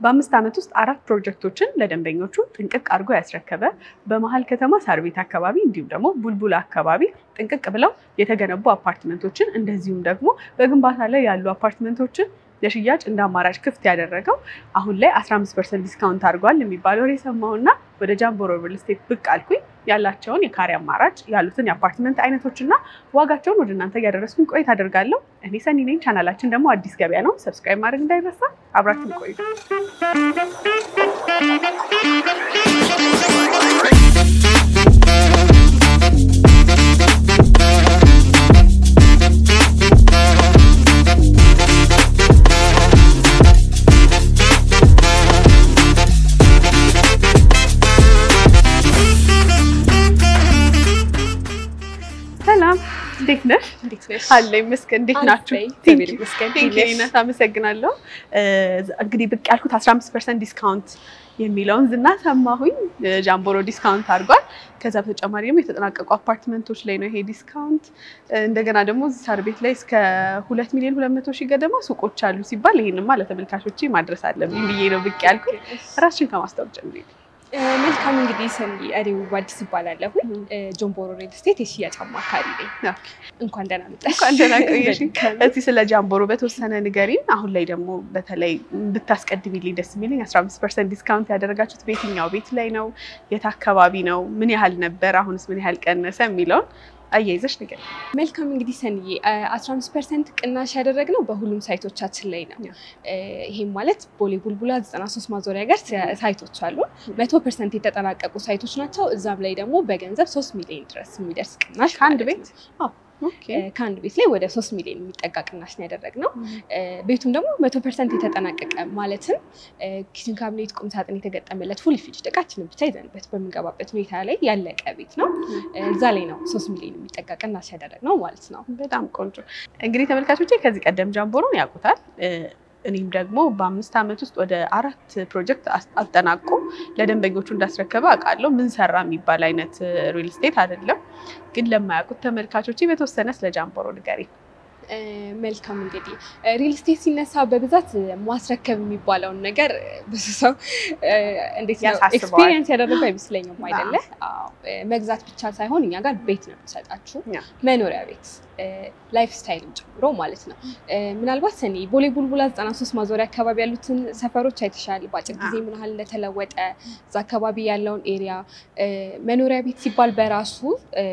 በ5 ዓመት ውስጥ 4 ፕሮጀክቶችን ለደንበኞቹ ጥንቅቅ አድርጎ ያስረከበ በመሃል ከተማ ሳር ቤት አካባቢ እንዲሁም ደግሞ ቡልቡላ አካባቢ ጥንቅቅ ብለው የተገነቡ አፓርትመንቶችን እንደዚሁም ደግሞ በግንባታ ላይ ያሉ አፓርትመንቶችን ለሽያጭ እንደ አማራጭ ክፍት ያደረገው አሁን ላይ 15% ዲስካውንት አድርጓል የሚባለው የሰማውና ወደ ጃምቦሮ ሪል ስቴት ብቅ አልኩኝ። ያላቸውን የካሬ አማራጭ ያሉትን የአፓርትመንት አይነቶችና ዋጋቸውን ወደ እናንተ ያደረስኩኝ ቆይታ አደርጋለሁ። እኔ ሰኒ ነኝ። ቻናላችን ደግሞ አዲስ ገበያ ነው። ሰብስክራይብ ማድረግ እንዳይረሳ። አብራችሁን ቆዩ። እንዴት ነሽ? አለኝ መስከን እንዴት ናችሁ? መስከን አመሰግናለሁ። እንግዲህ ብቅ ያልኩት 15% ዲስካውንት የሚለውን ዝና ሰማሁኝ። ጃምቦሮ ዲስካውንት አድርጓል። ከዛ በተጨማሪ ደግሞ የተጠናቀቁ አፓርትመንቶች ላይ ነው ይሄ ዲስካውንት። እንደገና ደግሞ ሳር ቤት ላይ እስከ 2 ሚሊዮን 200 ሺህ ገደማ ሱቆች አሉ ሲባል ይሄንማ ለተመልካቾቼ ማድረስ አለብኝ ብዬ ነው ብቅ ያልኩት። ራስሽን ከማስታወቅ ጀምሪ። መልካም እንግዲህ ሰኒ አሪው አዲስ ይባላልሁ ጃምቦሮ ሪል ስቴት የሽያጭ አማካሪ ነኝ። እንኳን ደህና መጣሽ። እንኳን ደህና ቆየሽ። እዚህ ስለ ጃምቦሮ በተወሰነ ንገሪን። አሁን ላይ ደግሞ በተለይ ብታስቀድሚልኝ ደስ የሚለኝ 15% ዲስካውንት ያደረጋችሁት በየትኛው ቤት ላይ ነው? የት አካባቢ ነው? ምን ያህል ነበር? አሁንስ ምን ያህል ቀነሰ የሚለውን አያይዘሽ ንገሪኝ። መልካም እንግዲህ ሰኒዬ 15% ቅናሽ ያደረግነው በሁሉም ሳይቶቻችን ላይ ነው። ይሄም ማለት ቦሌ ቡልቡላ 93 ማዞሪያ ጋር ሳይቶች አሉ። 100% የተጠናቀቁ ሳይቶች ናቸው። እዛም ላይ ደግሞ በገንዘብ 3 ሚሊዮን ድረስ የሚደርስ ቅናሽ ከአንድ ቤት ከአንድ ቤት ላይ ወደ 3 ሚሊዮን የሚጠጋ ቅናሽ ነው ያደረግነው። ቤቱም ደግሞ 100% የተጠናቀቀ ማለትም ኪችን ካቢኔት፣ ቁም ሳጥን የተገጠመለት ፉል ፊኒሽድ እቃችንን ብቻ ይዘንበት በምንገባበት ሁኔታ ላይ ያለቀ ቤት ነው። እዛ ላይ ነው 3 ሚሊዮን የሚጠጋ ቅናሽ ያደረግነው ማለት ነው። በጣም ቆንጆ። እንግዲህ ተመልካቾቼ ከዚህ ቀደም ጃምቦሮን ያውቁታል። እኔም ደግሞ በ5 ዓመት ውስጥ ወደ 4 ፕሮጀክት አጠናቆ ለደንበኞቹ እንዳስረከበ አውቃለሁ። ምን ሰራ የሚባል አይነት ሪል ስቴት አይደለም። ግን ለማያውቁት ተመልካቾቼ በተወሰነ ስለ ጃምቦሮ ንገሪ። መልካም እንግዲህ ሪል ስቴት ሲነሳ በብዛት ማስረከብ የሚባለውን ነገር ብዙ ሰው እንዴት ነው ኤክስፒሪየንስ ያደረገው አይመስለኝም አይደለ? መግዛት ብቻ ሳይሆን እኛ ጋር ቤት ነው የምንሰጣችሁ፣ መኖሪያ ቤት ላይፍ ስታይልን ጨምሮ ማለት ነው። ምናልባት ሰኒ ቦሌ ቡልቡላ 93 ማዞሪያ አካባቢ ያሉትን ሰፈሮች አይተሻል። በአጭር ጊዜ ምን ያህል እንደተለወጠ እዛ አካባቢ ያለውን ኤሪያ መኖሪያ ቤት ሲባል በራሱ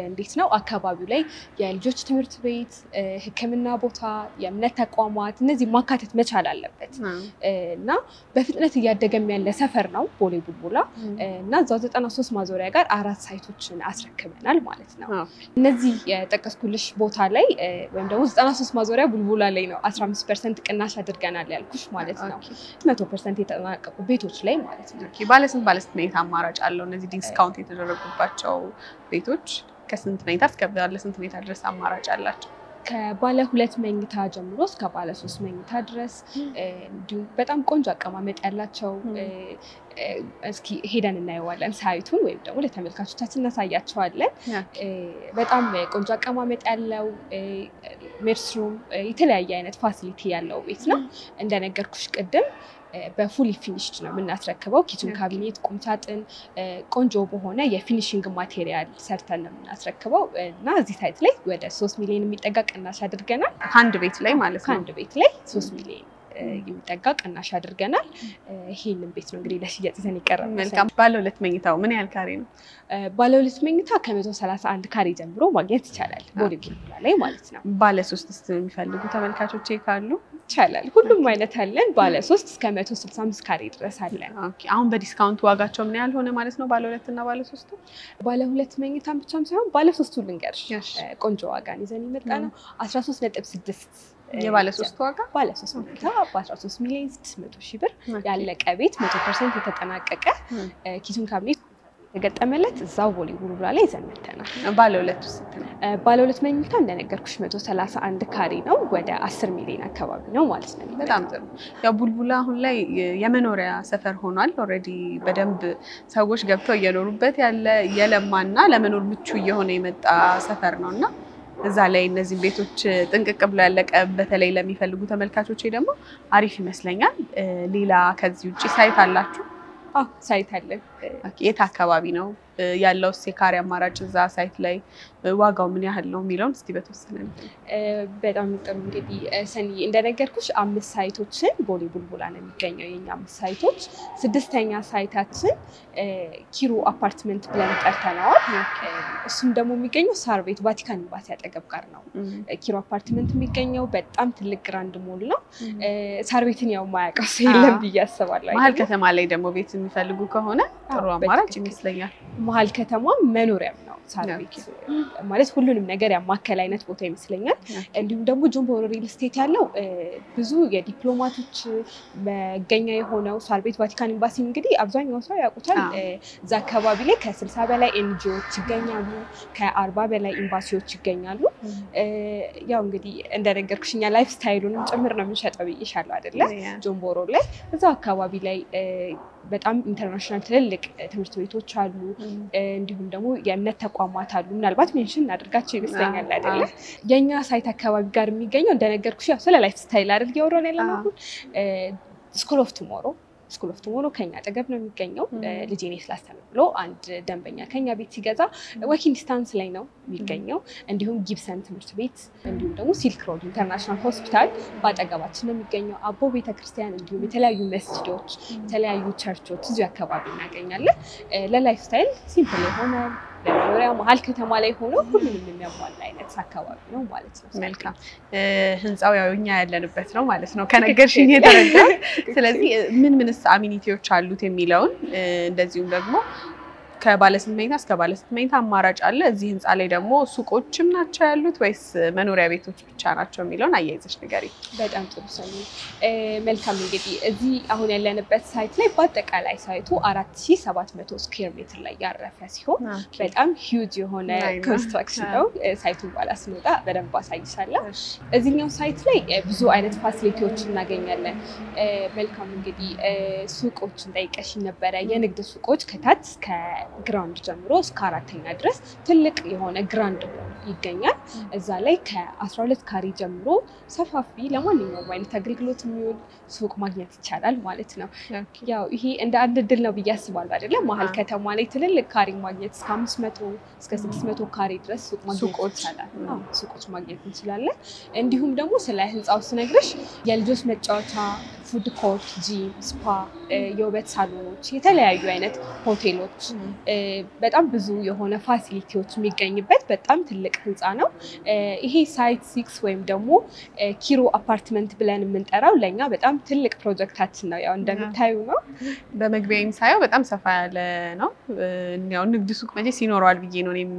እንዴት ነው አካባቢው ላይ የልጆች ትምህርት ቤት፣ ሕክምና ቦታ፣ የእምነት ተቋማት እነዚህ ማካተት መቻል አለበት እና በፍጥነት እያደገም ያለ ሰፈር ነው ቦሌ ቡልቡላ እና እዛው 93 ማዞሪያ ጋር 4 ሳይቶችን አስረክበናል ማለት ነው። እነዚህ የጠቀስኩልሽ ቦታ ላይ ወይም ደግሞ 93 ማዞሪያ ቡልቡላ ላይ ነው 15% ቅናሽ አድርገናል ያልኩሽ ማለት ነው። 100% የተጠናቀቁ ቤቶች ላይ ማለት ነው። ባለስንት መኝታ አማራጭ አለው? እነዚህ ዲስካውንት የተደረጉባቸው ቤቶች ከስንት መኝታ እስከ ባለስንት መኝታ ድረስ አማራጭ አላቸው? ከባለ 2 መኝታ ጀምሮ እስከ ባለ 3 መኝታ ድረስ እንዲሁም በጣም ቆንጆ አቀማመጥ ያላቸው እስኪ ሄደን እናየዋለን ሳይቱን ወይም ደግሞ ለተመልካቾቻችን እናሳያቸዋለን። በጣም ቆንጆ አቀማመጥ ያለው ሜድሩም የተለያየ አይነት ፋሲሊቲ ያለው ቤት ነው። እንደነገርኩሽ ቅድም በፉሊ ፊኒሽድ ነው የምናስረክበው። ኪችን ካቢኔት፣ ቁም ሳጥን ቆንጆ በሆነ የፊኒሺንግ ማቴሪያል ሰርተን ነው የምናስረክበው እና እዚህ ሳይት ላይ ወደ 3 ሚሊዮን የሚጠጋ ቅናሽ አድርገናል። ከአንድ ቤት ላይ ማለት ነው። ከአንድ ቤት ላይ 3 ሚሊዮን የሚጠጋ ቅናሽ አድርገናል። ይሄንን ቤት ነው እንግዲህ ለሽያጭ ይዘን የቀረበው። መልካም። ባለ 2 መኝታው ምን ያህል ካሬ ነው? ባለ 2 መኝታ ከ131 ካሬ ጀምሮ ማግኘት ይቻላል ቦሌ ቡልቡላ ላይ ማለት ነው። ባለ 3 የሚፈልጉ ተመልካቾቼ ካሉ ይቻላል። ሁሉም አይነት አለን። ባለ 3 እስከ 165 ካሬ ድረስ አለን። ኦኬ። አሁን በዲስካውንት ዋጋቸው ምን ያህል ሆነ ማለት ነው? ባለ 2 እና ባለ 3? ባለ 2 መኝታ ብቻም ሳይሆን ባለ 3 ልንገርሽ ቆንጆ ዋጋን ይዘን የመጣ ነው። 13.6 የባለ 3 ዋጋ ባለ 3 መኝታ በ13 ሚሊዮን 600 ሺህ ብር ያለቀ ቤት 100% የተጠናቀቀ ኪችን ካቢኔት የተገጠመለት እዛው ቦሌ ቡልቡላ ላይ ይዘን መጥተናል። ባለ 2 ውስጥ ነው። ባለ 2 መኝታ እንደነገርኩሽ 131 ካሬ ነው። ወደ 10 ሚሊዮን አካባቢ ነው ማለት ነው። በጣም ጥሩ። ያው ቡልቡላ አሁን ላይ የመኖሪያ ሰፈር ሆኗል። ኦሬዲ በደንብ ሰዎች ገብተው እየኖሩበት ያለ የለማና ለመኖር ምቹ እየሆነ የመጣ ሰፈር ነውና እዛ ላይ እነዚህ ቤቶች ጥንቅቅ ብሎ ያለቀ በተለይ ለሚፈልጉ ተመልካቾች ደግሞ አሪፍ ይመስለኛል። ሌላ ከዚህ ውጪ ሳይት አላችሁ? ሳይት አለን። የት አካባቢ ነው ያለው? የካሬ አማራጭ እዛ ሳይት ላይ ዋጋው ምን ያህል ነው የሚለውን እስቲ በተወሰነ በጣም ጥሩ። እንግዲህ ሰኒ እንደነገርኩሽ 5 ሳይቶችን ቦሌ ቡልቡላ ነው የሚገኘው የኛ 5 ሳይቶች። 6ኛ ሳይታችን ኪሩ አፓርትመንት ብለን ጠርተነዋል። እሱም ደግሞ የሚገኘው ሳር ቤት ቫቲካን ኤምባሲ አጠገብ ጋር ነው። ኪሩ አፓርትመንት የሚገኘው በጣም ትልቅ ግራንድ ሞል ነው። ሳር ቤትን ያው ማያውቀው ሰው የለም ብዬ አስባለሁ። መሀል ከተማ ላይ ደግሞ ቤት የሚፈልጉ ከሆነ ጥሩ አማራጭ ይመስለኛል። መሀል ከተማ መኖሪያም ነው ሳር ቤት ማለት ሁሉንም ነገር ያማከለ አይነት ቦታ ይመስለኛል። እንዲሁም ደግሞ ጆምቦሮ ሪል ስቴት ያለው ብዙ የዲፕሎማቶች መገኛ የሆነው ሳር ቤት ቫቲካን ኤምባሲ እንግዲህ አብዛኛው ሰው ያውቁታል። እዛ አካባቢ ላይ ከ60 በላይ ኤንጂኦዎች ይገኛሉ፣ ከ40 በላይ ኤምባሲዎች ይገኛሉ። ያው እንግዲህ እንደነገርኩሽ እኛ ላይፍ ስታይሉንም ጭምር ነው የምንሸጠው ብዬሻለሁ አይደለ? ጆምቦሮ ላይ እዛ አካባቢ ላይ በጣም ኢንተርናሽናል ትልልቅ ትምህርት ቤቶች አሉ። እንዲሁም ደግሞ የእምነት ተቋማት አሉ። ምናልባት ሜንሽን እናድርጋቸው ይመስለኛል አይደለ? የኛ ሳይት አካባቢ ጋር የሚገኘው እንደነገርኩሽ ያው ስለ ላይፍ ስታይል አይደል እያወራን ያለነው። ስኩል ኦፍ ቱሞሮ ከኛ አጠገብ ነው የሚገኘው። ልጄኔ ስላስተምር ብሎ አንድ ደንበኛ ከኛ ቤት ሲገዛ ወኪንግ ዲስታንስ ላይ ነው የሚገኘው። እንዲሁም ጊብሰን ትምህርት ቤት እንዲሁም ደግሞ ሲልክ ሮድ ኢንተርናሽናል ሆስፒታል በአጠገባችን ነው የሚገኘው። አቦ ቤተክርስቲያን እንዲሁም የተለያዩ መስጂዶች፣ የተለያዩ ቸርቾች እዚሁ አካባቢ እናገኛለን። ለላይፍ ስታይል ሲምፕል የሆነ ለመኖሪያ መሀል ከተማ ላይ ሆኖ ሁሉንም የሚያሟላ አይነት አካባቢ ነው ማለት ነው። መልካም። ህንጻው ያው እኛ ያለንበት ነው ማለት ነው ከነገርሽኝ የተረዳ። ስለዚህ ምን አሚኒቲዎች አሉት የሚለውን እንደዚሁም ደግሞ ከባለስንት መኝታ እስከ ባለስንት መኝታ አማራጭ አለ። እዚህ ህንጻ ላይ ደግሞ ሱቆችም ናቸው ያሉት ወይስ መኖሪያ ቤቶች ብቻ ናቸው የሚለውን አያይዘሽ ንገሪ። በጣም ጥሩ ሰኒ። መልካም። እንግዲህ እዚህ አሁን ያለንበት ሳይት ላይ በአጠቃላይ ሳይቱ 4700 ስኩዌር ሜትር ላይ ያረፈ ሲሆን በጣም ሂውጅ የሆነ ኮንስትራክሽን ነው። ሳይቱን በኋላ ስንወጣ በደንብ አሳይሻለሁ። እዚህኛው ሳይት ላይ ብዙ አይነት ፋሲሊቲዎች እናገኛለን። መልካም። እንግዲህ ሱቆችን ጠይቀሽኝ ነበረ። የንግድ ሱቆች ከታች ግራውንድ ጀምሮ እስከ 4ኛ ድረስ ትልቅ የሆነ ግራንድ ሞል ይገኛል። እዛ ላይ ከ12 ካሬ ጀምሮ ሰፋፊ ለማንኛውም አይነት አገልግሎት የሚውል ሱቅ ማግኘት ይቻላል ማለት ነው። ያው ይሄ እንደ አንድ እድል ነው ብዬ አስባለሁ አይደለ? መሀል ከተማ ላይ ትልልቅ ካሬ ማግኘት እስከ 500 እስከ 600 ካሬ ድረስ ሱቆች ማግኘት እንችላለን። እንዲሁም ደግሞ ስለ ህንጻው ስነግርሽ የልጆች መጫወቻ፣ ፉድ ኮርት፣ ጂም፣ ስፓ፣ የውበት ሳሎኖች፣ የተለያዩ አይነት ሆቴሎች በጣም ብዙ የሆነ ፋሲሊቲዎች የሚገኝበት በጣም ትልቅ ህንጻ ነው። ይሄ ሳይት 6 ወይም ደግሞ ኪሩ አፓርትመንት ብለን የምንጠራው ለኛ በጣም ትልቅ ፕሮጀክታችን ነው። ያው እንደምታዩ ነው። በመግቢያም ሳየው በጣም ሰፋ ያለ ነው። ያው ንግድ ሱቅ መቼስ ይኖረዋል ብዬ ነው እኔም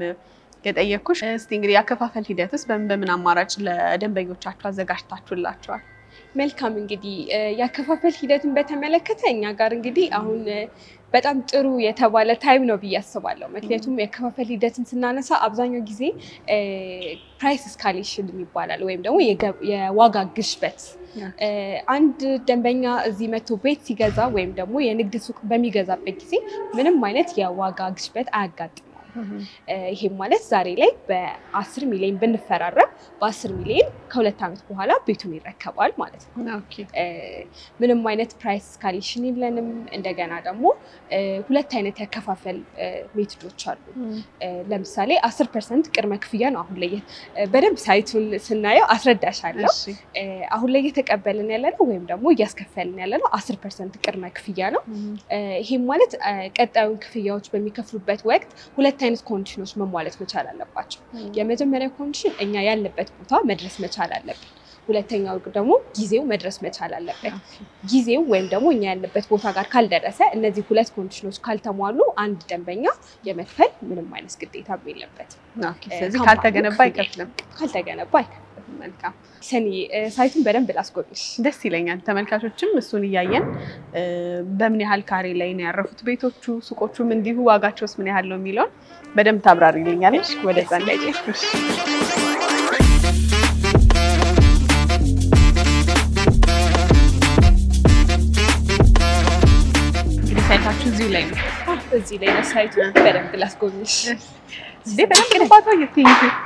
የጠየቅኩሽ። እስቲ እንግዲህ ያከፋፈል ሂደትስ በምን አማራጭ ለደንበኞቻችሁ አዘጋጅታችሁላቸዋል? መልካም። እንግዲህ ያከፋፈል ሂደትን በተመለከተ እኛ ጋር እንግዲህ አሁን በጣም ጥሩ የተባለ ታይም ነው ብዬ አስባለሁ። ምክንያቱም የከፋፈል ሂደትን ስናነሳ አብዛኛው ጊዜ ፕራይስ እስካሌሽን ይባላል ወይም ደግሞ የዋጋ ግሽበት። አንድ ደንበኛ እዚህ መጥቶ ቤት ሲገዛ ወይም ደግሞ የንግድ ሱቅ በሚገዛበት ጊዜ ምንም አይነት የዋጋ ግሽበት አያጋጥም። ይሄም ማለት ዛሬ ላይ በ10 ሚሊዮን ብንፈራረም በ10 ሚሊዮን ከ2 ዓመት በኋላ ቤቱን ይረከባል ማለት ነው። ምንም አይነት ፕራይስ እስካሌሽን የለንም። እንደገና ደግሞ 2 አይነት ያከፋፈል ሜቶዶች አሉ። ለምሳሌ 10% ቅድመ ክፍያ ነው አሁን ላይ በደንብ ሳይቱን ስናየው አስረዳሻለሁ። አሁን ላይ እየተቀበልን ያለነው ወይም ደግሞ እያስከፈልን ያለነው 10% ቅድመ ክፍያ ነው። ይሄም ማለት ቀጣዩን ክፍያዎች በሚከፍሉበት ወቅት 2 አይነት ኮንዲሽኖች መሟላት መቻል አለባቸው። የመጀመሪያው ኮንዲሽን እኛ ያለበት ቦታ መድረስ መቻል አለብን። ሁለተኛው ደግሞ ጊዜው መድረስ መቻል አለበት። ጊዜው ወይም ደግሞ እኛ ያለበት ቦታ ጋር ካልደረሰ እነዚህ 2 ኮንዲሽኖች ካልተሟሉ አንድ ደንበኛ የመክፈል ምንም አይነት ግዴታ የለበትም። ስለዚህ ካልተገነባ አይከፍልም። መልካም። ሰኒ ሳይቱን በደንብ ላስጎብኝሽ። ደስ ይለኛል። ተመልካቾችም እሱን እያየን በምን ያህል ካሬ ላይ ነው ያረፉት ቤቶቹ፣ ሱቆቹም እንዲሁ ዋጋቸውስ ምን ያህል ነው የሚለውን በደንብ ታብራሪልኛለሽ። ወደዛ እንዳይጨሽ። ሳይታችሁ እዚሁ ላይ ነው? እዚህ ላይ ነው ሳይቱ። በደንብ ላስጎብኝሽ። እንዴ በደንብ ግንባታው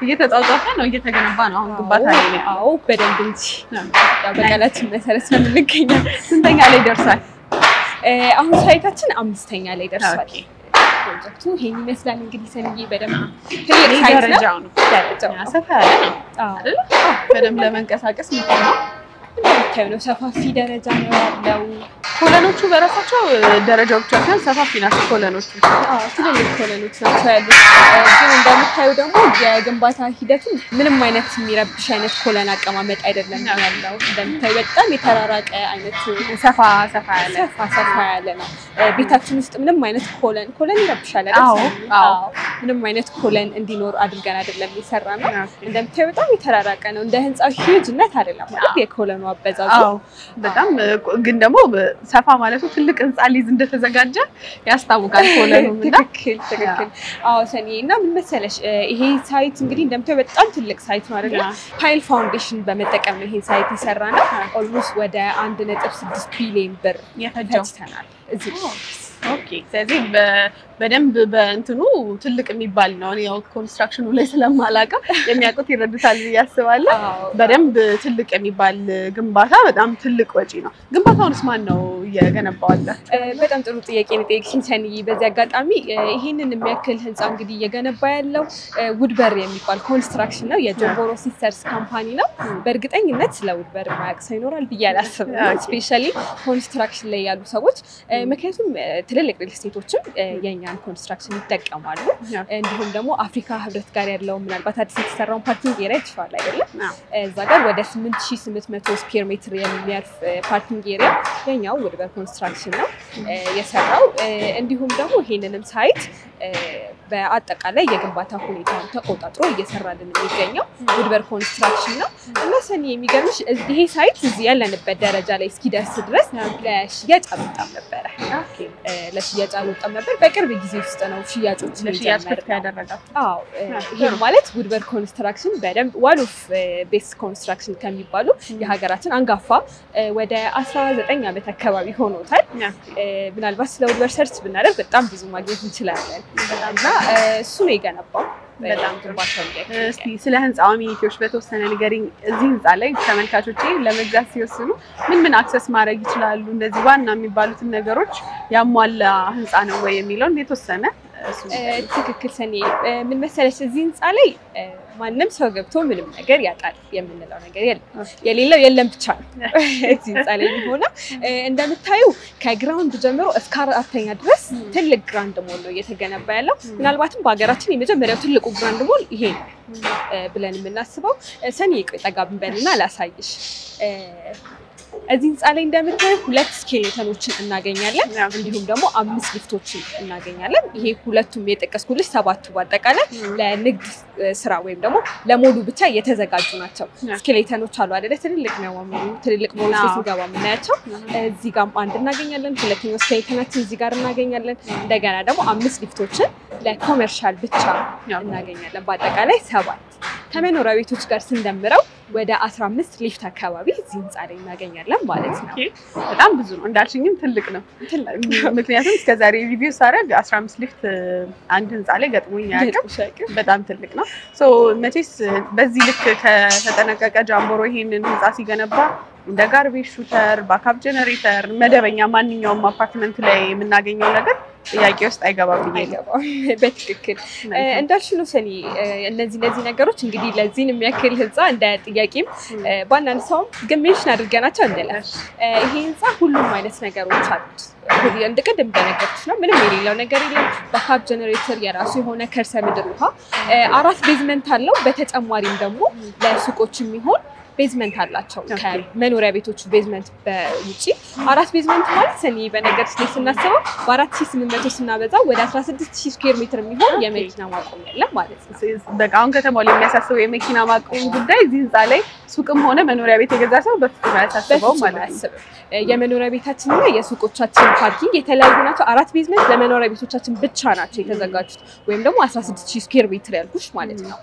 እየተጧጧፈ ነው እየተገነባ ነው አሁን ግንባታ ላይ ነው። አዎ በደንብ እንጂ ያው በቃላችን መሰረት ነው የምንገኘው። ስንተኛ ላይ ደርሷል? አሁን ሳይታችን 5ኛ ላይ ደርሷል። ፕሮጀክቱ ይሄን ይመስላል እንግዲህ ሰንዬ በደንብ ትልቅ ሳይት ነው። ደረጃው ሰፋ ያለ ነው አይደል? በደንብ ለመንቀሳቀስ ነው። እንደምታዩ ነው ሰፋፊ ደረጃ ነው ያለው። ኮለኖቹ በራሳቸው ደረጃዎች ብቻ ሰፋፊ ናቸው። ኮለኖቹ ትልልቅ ኮለኖች ናቸው ያሉት። ግን እንደምታዩ ደግሞ የግንባታ ሂደቱ ምንም አይነት የሚረብሽ አይነት ኮለን አቀማመጥ አይደለም ያለው። እንደምታዩ በጣም የተራራቀ አይነት ሰፋ ያለ ነው። ቤታችን ውስጥ ምንም አይነት ኮለን ይረብሻል አይደል? አዎ ምንም አይነት ኮለን እንዲኖር አድርገን አይደለም የሰራነው። እንደምታዩ በጣም የተራራቀ ነው። እንደ ህንጻው ሂጅነት አይደለም ማለት የኮለኑ አበዛዙ። በጣም ግን ደግሞ ሰፋ ማለቱ ትልቅ ህንጻ ሊዝ እንደተዘጋጀ ያስታውቃል ኮለኑም እና ትክክል። አዎ ሰኒ እና ምን መሰለሽ ይሄ ሳይት እንግዲህ እንደምታዩ በጣም ትልቅ ሳይት ነው አይደል? ፓይል ፋውንዴሽን በመጠቀም ነው ይሄ ሳይት የሰራነው። ኦልሞስት ወደ 1.6 ቢሊዮን ብር ፈጅተናል እዚህ። ኦኬ ስለዚህ በደንብ በእንትኑ ትልቅ የሚባል ነው። ያው ኮንስትራክሽኑ ላይ ስለማላቀም የሚያውቁት ይረዱታል ብዬ አስባለሁ። በደንብ ትልቅ የሚባል ግንባታ በጣም ትልቅ ወጪ ነው። ግንባታውንስ ማን ነው እየገነባው አለ? በጣም ጥሩ ጥያቄ ነው የጠየቅሽኝ ሰኒ። በዚህ አጋጣሚ ይሄንን የሚያክል ህንጻ እንግዲህ እየገነባ ያለው ውድበር የሚባል ኮንስትራክሽን ነው። የጆንቦሮ ሲስተርስ ካምፓኒ ነው። በእርግጠኝነት ስለ ውድበር ማያውቅ ሰው ይኖራል ብዬ አላስብም። ስፔሻሊ ኮንስትራክሽን ላይ ያሉ ሰዎች ምክንያቱም ትልልቅ ሪል ስቴቶችም የኛን ኮንስትራክሽን ይጠቀማሉ። እንዲሁም ደግሞ አፍሪካ ህብረት ጋር ያለው ምናልባት አዲስ የተሰራውን ፓርኪንግ ኤሪያ ይችላል አይደለም? እዛ ጋር ወደ 8800 ስኩዌር ሜትር የሚያርፍ ፓርኪንግ ኤሪያ የኛው ውድበር ኮንስትራክሽን ነው የሰራው። እንዲሁም ደግሞ ይሄንንም ሳይት በአጠቃላይ የግንባታ ሁኔታውን ተቆጣጥሮ እየሰራልን የሚገኘው ውድበር ኮንስትራክሽን ነው። እና ሰኒ የሚገርምሽ ይሄ ሳይት እዚህ ያለንበት ደረጃ ላይ እስኪደርስ ድረስ ለሽያጭ አልወጣም ነበረ። ለሽያጭ አልወጣም ነበር። በቅርብ ጊዜ ውስጥ ነው ሽያጮች ያደረጋው። አዎ ይሄ ማለት ውድበር ኮንስትራክሽን በደንብ ዋን ኦፍ ቤስት ኮንስትራክሽን ከሚባሉ የሀገራችን አንጋፋ ወደ 19 ዓመት አካባቢ ሆኖታል። ምናልባት ስለ ውድበር ሰርች ብናደርግ በጣም ብዙ ማግኘት እንችላለን። እና እሱ ነው የገነባው። በጣም ግንባታው እስቲ ስለ ህንጻው አሚኒቲዎች በተወሰነ ንገሪኝ። እዚህ ህንጻ ላይ ተመልካቾቼ ለመግዛት ሲወስኑ ምን አክሰስ ማድረግ ይችላሉ? እንደዚህ ዋና የሚባሉትን ነገሮች ያሟላ ህንጻ ነው ወይ የሚለውን የተወሰነ ትክክል ሰኒ። ምን መሰለሽ እዚህ ህንጻ ላይ ማንም ሰው ገብቶ ምንም ነገር ያጣል የምንለው ነገር የለም። የሌለው የለም ብቻ ነው እዚህ ህንጻ ላይ ሆነ። እንደምታዩ ከግራውንድ ጀምሮ እስከ 4ኛ ድረስ ትልቅ ግራንድ ሞል ነው እየተገነባ ያለው። ምናልባትም በሀገራችን የመጀመሪያው ትልቁ ግራንድ ሞል ይሄ ነው ብለን የምናስበው። ሰኒ ጠጋ ብንበልና ላሳይሽ። እዚህ ህንጻ ላይ እንደምታዩ 2 ስኬሌተኖችን እናገኛለን። እንዲሁም ደግሞ 5 ሊፍቶችን እናገኛለን። ይሄ ሁለቱም የጠቀስኩልሽ 7ቱ በአጠቃላይ ለንግድ ስራ ወይም ደግሞ ለሞሉ ብቻ የተዘጋጁ ናቸው። ስኬሌተኖች አሉ አይደለ? ትልልቅ ነው ትልልቅ ሞሎች ሲገባ የምናያቸው። እዚህ ጋርም አንድ እናገኛለን። ሁለተኛው ስኬሌተናችን እዚህ ጋር እናገኛለን። እንደገና ደግሞ 5 ሊፍቶችን ለኮመርሻል ብቻ እናገኛለን። በአጠቃላይ 7 ከመኖሪያ ቤቶች ጋር ስንደምረው ወደ 15 ሊፍት አካባቢ እዚህ ህንጻ ላይ እናገኛለን ማለት ነው። በጣም ብዙ ነው እንዳልሽኝም ትልቅ ነው። ምክንያቱም እስከዛሬ ሪቪው ሳደርግ 15 ሊፍት አንድ ህንጻ ላይ ገጥሞኝ ያውቃል። በጣም ትልቅ ነው። ሶ መቼስ በዚህ ልክ ከተጠነቀቀ ጃምቦሮ ይሄንን ህንጻ ሲገነባ እንደ ጋርቤጅ ሹተር፣ ባካፕ ጀነሬተር፣ መደበኛ ማንኛውም አፓርትመንት ላይ የምናገኘው ነገር ጥያቄ ውስጥ አይገባም ብዬ ነው። በትክክል እንዳልሽ ነው ሰኒ። እነዚህ ነገሮች እንግዲህ ለዚህን የሚያክል ህንጻ እንደ ጥያቄም ባናነሳውም ግን ሜንሽን አድርገናቸው እንላለን። ይሄ ህንጻ ሁሉም አይነት ነገሮች አሉት። እንደቀደም እንደነገርኩሽ ነው ምንም የሌለው ነገር የለም። ባካፕ ጀነሬተር፣ የራሱ የሆነ ከርሰ ምድር ውሃ፣ 4 ቤዝመንት አለው። በተጨማሪም ደግሞ ለሱቆች የሚሆን ቤዝመንት አላቸው። ከመኖሪያ ቤቶቹ ቤዝመንት በውጪ 4 ቤዝመንት ማለት ሰኒ በነገርሽ ላይ ስናስበው በ4800 ስናበዛው ወደ 16000 ስኩዌር ሜትር የሚሆን የመኪና ማቆሚያ ያለ ማለት ነው። በቃ አሁን ከተማው ላይ የሚያሳስበው የመኪና ማቆሚያ ጉዳይ እዚህ ህንጻ ላይ ሱቅም ሆነ መኖሪያ ቤት የገዛ ሰው በፍጹም አያሳስበው ማለት ነው። የመኖሪያ ቤታችንና የሱቆቻችን ፓርኪንግ የተለያዩ ናቸው። 4 ቤዝመንት ለመኖሪያ ቤቶቻችን ብቻ ናቸው የተዘጋጁት ወይም ደግሞ 16000 ስኩዌር ሜትር ያልኩሽ ማለት ነው።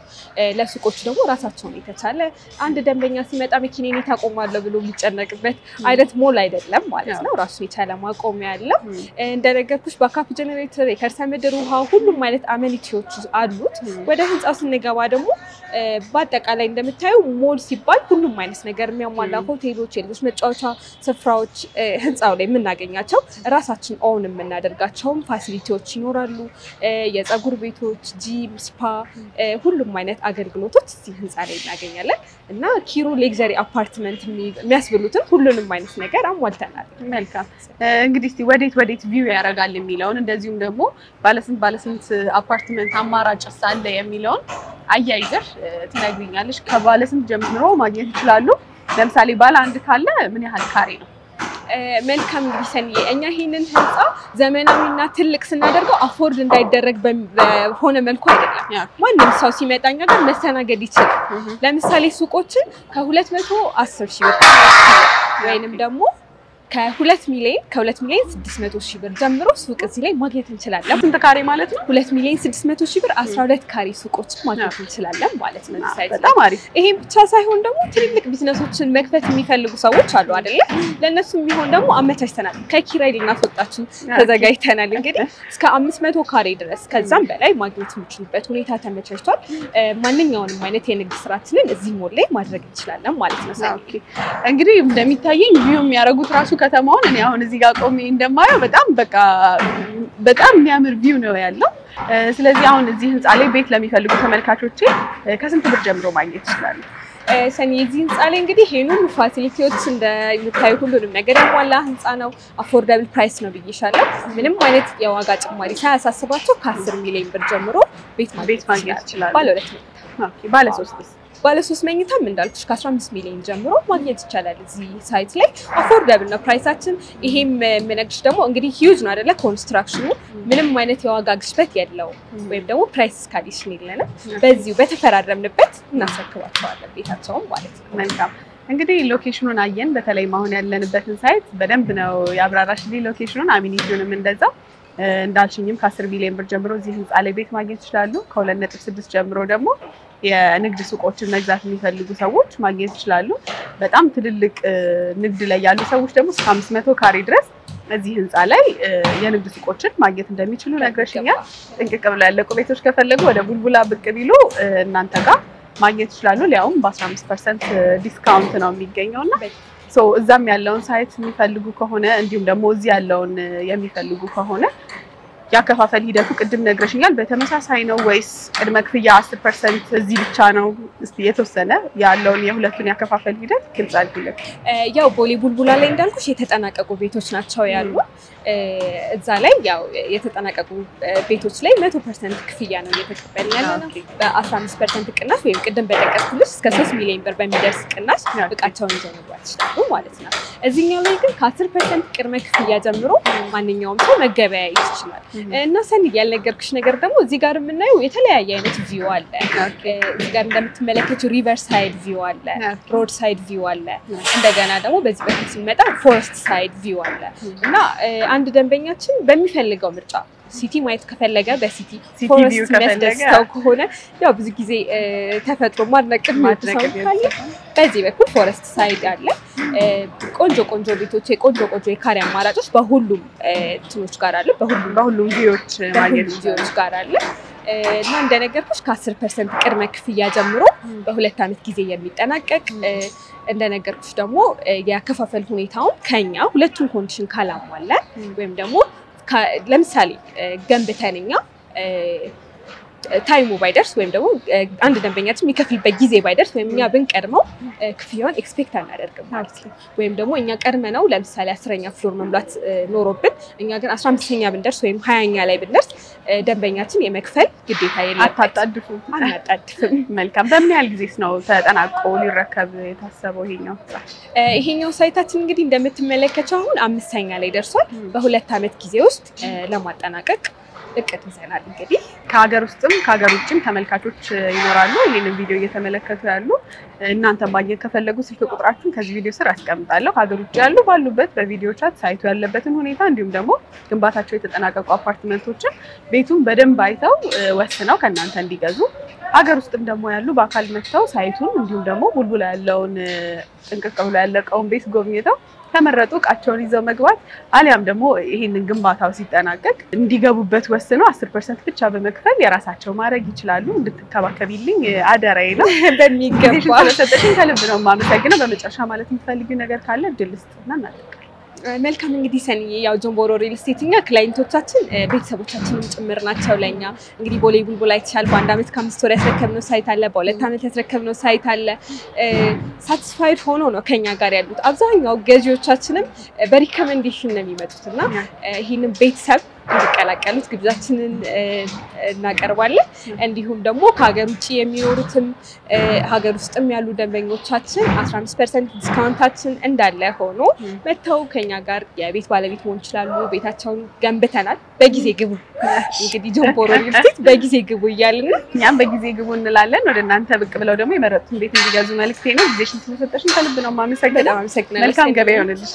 ለሱቆች ደግሞ ራሳቸውን የተቻለ አንድ ደንበኛ ሲመጣ መኪናዬን ታቆማለሁ ብሎ የሚጨነቅበት አይነት ሞል አይደለም ማለት ነው። ራሱን የቻለ ማቆሚያ ያለው እንደነገርኩሽ ባካፕ ጀነሬተር፣ የከርሰ ምድር ውሃ፣ ሁሉም አይነት አሜኒቲዎች አሉት። ወደ ህንጻው ስንገባ ደግሞ በአጠቃላይ እንደምታዩ ሞል ሲባል ሁሉም አይነት ነገር የሚያሟላ ሆቴሎች፣ የልጆች መጫወቻ ስፍራዎች ህንጻው ላይ የምናገኛቸው ራሳችን ኦውን የምናደርጋቸው ፋሲሊቲዎች ይኖራሉ። የፀጉር ቤቶች፣ ጂም፣ ስፓ፣ ሁሉም አይነት አገልግሎቶች እዚህ ህንጻ ላይ እናገኛለን እና ኪሩ ሌክዠሪ አፓርትመንት የሚያስብሉትን ሁሉንም አይነት ነገር አሟልተናል። መልካም እንግዲህ እስቲ ወዴት ቪው ያደርጋል የሚለውን እንደዚሁም ደግሞ ባለስንት አፓርትመንት አማራጭ አለ የሚለውን አያይዘሽ ትነግሪኛለሽ። ከባለስንት ጀምሮ ማግኘት ይችላሉ? ለምሳሌ ባለ አንድ ካለ ምን ያህል ካሬ ነው? መልካም እንግዲህ ሰንዬ እኛ ይሄንን ህንጻ ዘመናዊና ትልቅ ስናደርገው አፎርድ እንዳይደረግ በሆነ መልኩ አይደለም። ማንም ሰው ሲመጣኛ ጋር መስተናገድ ይችላል። ለምሳሌ ሱቆችን ከ210,000 ብር ወይንም ደግሞ ከ2 ሚሊዮን 600,000 ብር ጀምሮ ሱቅ እዚህ ላይ ማግኘት እንችላለን። ስንት ካሬ ማለት ነው? 2,600,000 ብር 12 ካሬ ሱቆችን ማግኘት እንችላለን ማለት ነው። በጣም አሪፍ። ይሄን ብቻ ሳይሆን ደግሞ ትልልቅ ቢዝነሶችን መክፈት የሚፈልጉ ሰዎች አሉ አይደለ? ለነሱ የሚሆን ደግሞ አመቻችተናል። ከኪራይ ልናስወጣችን ተዘጋጅተናል። እንግዲህ እስከ 500 ካሬ ድረስ ከዛም በላይ ማግኘት የሚችሉበት ሁኔታ ተመቻችቷል። ማንኛውንም አይነት የንግድ ስራችንን እዚህ ሞል ላይ ማድረግ እንችላለን ማለት ነው። ኦኬ እንግዲህ እንደሚታየኝ ቪው የሚያደርጉት ራሱ ከተማውን እኔ አሁን እዚህ ጋር ቆሜ እንደማየው በጣም የሚያምር ቪው ነው ያለው። ስለዚህ አሁን እዚህ ህንጻ ላይ ቤት ለሚፈልጉ ተመልካቾቼ ከስንት ብር ጀምሮ ማግኘት ይችላሉ? ሰኒ እዚህ ህንጻ ላይ እንግዲህ ይሄንን ፋሲሊቲዎች እንደምታዩ ሁሉንም ነገር ያሟላ ህንጻ ነው። አፎርዳብል ፕራይስ ነው ብዬሻለሁ። ምንም አይነት የዋጋ ጭማሪ ሳያሳስባቸው ከ10 ሚሊዮን ብር ጀምሮ ቤት ማግኘት ይችላሉ። ባለ 2 መኝታ። ኦኬ ባለ 3 ባለ 3 መኝታም እንዳልኩሽ ከ15 ሚሊዮን ጀምሮ ማግኘት ይቻላል እዚህ ሳይት ላይ። አፎርዳብል ነው ፕራይሳችን። ይሄም የምነግርሽ ደግሞ እንግዲህ ሂውጅ ነው አይደለ? ኮንስትራክሽኑ ምንም አይነት የዋጋ ግሽበት የለውም ወይም ደግሞ ፕራይስ ስካሌሽን የለንም። በዚሁ በተፈራረምንበት እናስረክባቸዋለን ቤታቸውን ማለት ነው። መልካም እንግዲህ ሎኬሽኑን አየን። በተለይ አሁን ያለንበትን ሳይት በደንብ ነው ያብራራሽልኝ። ሎኬሽኑን አሚኒቲውንም እንደዛው እንዳልሽኝም ከ10 ሚሊዮን ብር ጀምሮ እዚህ ህንጻ ላይ ቤት ማግኘት ይችላሉ። ከ2.6 ጀምሮ ደግሞ የንግድ ሱቆችን መግዛት የሚፈልጉ ሰዎች ማግኘት ይችላሉ። በጣም ትልልቅ ንግድ ላይ ያሉ ሰዎች ደግሞ እስከ 500 ካሬ ድረስ እዚህ ህንጻ ላይ የንግድ ሱቆችን ማግኘት እንደሚችሉ ነግረሽኛል። ጥንቅቅ ብለው ያለቁ ቤቶች ከፈለጉ ወደ ቡልቡላ ብቅ ቢሉ እናንተ ጋር ማግኘት ይችላሉ። ሊያውም በ15% ዲስካውንት ነው የሚገኘውና እዛም ያለውን ሳይት የሚፈልጉ ከሆነ እንዲሁም ደግሞ እዚህ ያለውን የሚፈልጉ ከሆነ ያከፋፈል ሂደቱ ቅድም ነግረሽኛል። በተመሳሳይ ነው ወይስ ቅድመ ክፍያ 10% እዚህ ብቻ ነው? እስቲ የተወሰነ ያለውን የሁለቱን ያከፋፈል ሂደት ግልጽ አድርጊልኝ። ያው ቦሌ ቡልቡላ ላይ እንዳልኩሽ የተጠናቀቁ ቤቶች ናቸው ያሉ። እዛ ላይ ያው የተጠናቀቁ ቤቶች ላይ 100% ክፍያ ነው እየተቀበልን ያለነው። በ15% ቅናሽ ወይም ቅድም በጠቀስኩልሽ እስከ 3 ሚሊዮን ብር በሚደርስ ቅናሽ እቃቸውን ይዘው መግባት ይችላሉ ማለት ነው። እዚህኛው ላይ ግን ከ10% ቅድመ ክፍያ ጀምሮ ማንኛውም ሰው መገበያየት ይችላል። እና ሰኒ ያልነገርኩሽ ነገር ደግሞ እዚህ ጋር የምናየው የተለያየ አይነት ቪው አለ። እዚህ ጋር እንደምትመለከቱ ሪቨር ሳይድ ቪው አለ፣ ሮድ ሳይድ ቪው አለ። እንደገና ደግሞ በዚህ በኩል ስንመጣ ፎረስት ሳይድ ቪው አለ። እና አንድ ደንበኛችን በሚፈልገው ምርጫ ሲቲ ማየት ከፈለገ በሲቲ ፎረስት የሚያስደስተው ከሆነ ያው ብዙ ጊዜ ተፈጥሮ ማድነቅ ካለ በዚህ በኩል ፎረስት ሳይድ አለ። ቆንጆ ቤቶች የቆንጆ የካሬ አማራጮች በሁሉም እንትኖች ጋር አለ። በሁሉም ቪዎች ማግኘት ጋር አለ። እና እንደነገርኩሽ ከ10% ቅድመ ክፍያ ጀምሮ በ2 አመት ጊዜ የሚጠናቀቅ እንደነገርኩሽ ደግሞ ያከፋፈል ሁኔታውን ከኛ ሁለቱን ኮንዲሽን ካላሟላ ወይም ደግሞ ለምሳሌ ገንብተንኛ ታይሙ ባይደርስ ወይም ደግሞ አንድ ደንበኛችን የሚከፍልበት ጊዜ ባይደርስ ወይም እኛ ብንቀድመው ክፍያውን ኤክስፔክት አናደርግም ማለት ነው። ወይም ደግሞ እኛ ቀድመነው ለምሳሌ 10ኛ ፍሎር መምላት ኖሮብን እኛ ግን 15ኛ ብንደርስ ወይም 20ኛ ላይ ብንደርስ ደንበኛችን የመክፈል ግዴታ አናጣድፍም። መልካም። በምን ያህል ጊዜስ ነው ተጠናቆ ሊረከብ የታሰበው ይሄኛው? ይሄኛው ሳይታችን እንግዲህ እንደምትመለከተው አሁን 5ኛ ላይ ደርሷል። በ2 አመት ጊዜ ውስጥ ለማጠናቀቅ እቅድ ይዘናል። እንግዲህ ከሀገር ውስጥም ከሀገር ውጭም ተመልካቾች ይኖራሉ ይሄንን ቪዲዮ እየተመለከቱ ያሉ እናንተ ማግኘት ከፈለጉ ስልክ ቁጥራችሁን ከዚህ ቪዲዮ ስር አስቀምጣለሁ። ሀገር ውጭ ያሉ ባሉበት በቪዲዮ ቻት ሳይቱ ያለበትን ሁኔታ እንዲሁም ደግሞ ግንባታቸው የተጠናቀቁ አፓርትመንቶችን ቤቱን በደንብ አይተው ወስነው ከእናንተ እንዲገዙ ሀገር ውስጥም ደግሞ ያሉ በአካል መጥተው ሳይቱን እንዲሁም ደግሞ ቡልቡላ ያለውን ጥንቅቅ ብሎ ያለቀውን ቤት ጎብኝተው ተመረጡ እቃቸውን ይዘው መግባት አሊያም ደግሞ ይሄንን ግንባታው ሲጠናቀቅ እንዲገቡበት ወስነው 10% ብቻ በመክፈል የራሳቸው ማድረግ ይችላሉ። እንድትከባከቢልኝ አደራዬ ነው። በሚገባ ስለሰጠሽኝ ከልብ ነው የማመሰግነው። በመጨረሻ ማለት የምትፈልጊው ነገር ካለ እድል ስጥና እናጠቃለን። መልካም እንግዲህ ሰኒዬ ያው ጆንቦሮ ሪል ስቴት እኛ ክላይንቶቻችን ቤተሰቦቻችንም ጭምር ናቸው ለኛ። እንግዲህ ቦሌ ቡልቡላ ይቻል በአንድ አመት ከ5 ወር ያስረከብነው ሳይት አለ፣ በ2 አመት ያስረከብነው ሳይት አለ። ሳቲስፋይድ ሆኖ ነው ከኛ ጋር ያሉት። አብዛኛው ገዢዎቻችንም በሪኮሜንዴሽን ነው የሚመጡትና ይሄንን ቤተሰብ እንዲቀላቀሉት ግብዣችንን እናቀርባለን። እንዲሁም ደግሞ ከሀገር ውጭ የሚኖሩትም ሀገር ውስጥም ያሉ ደንበኞቻችን 15% ዲስካውንታችን እንዳለ ሆኖ መተው ከኛ ጋር የቤት ባለቤት መሆን ይችላሉ። ቤታቸውን ገንብተናል። በጊዜ ግቡ። እንግዲህ ጆንቦሮ ሪል ስቴት በጊዜ ግቡ እያልን እኛም በጊዜ ግቡ እንላለን። ወደ እናንተ ብቅ ብለው ደግሞ የመረጡትን ቤት እንዲገዙ መልክቴ ነው። ጊዜሽን ስለሰጠሽን ከልብ ነው የማመሰግነው። መልካም ገበያ ይሁንልሽ።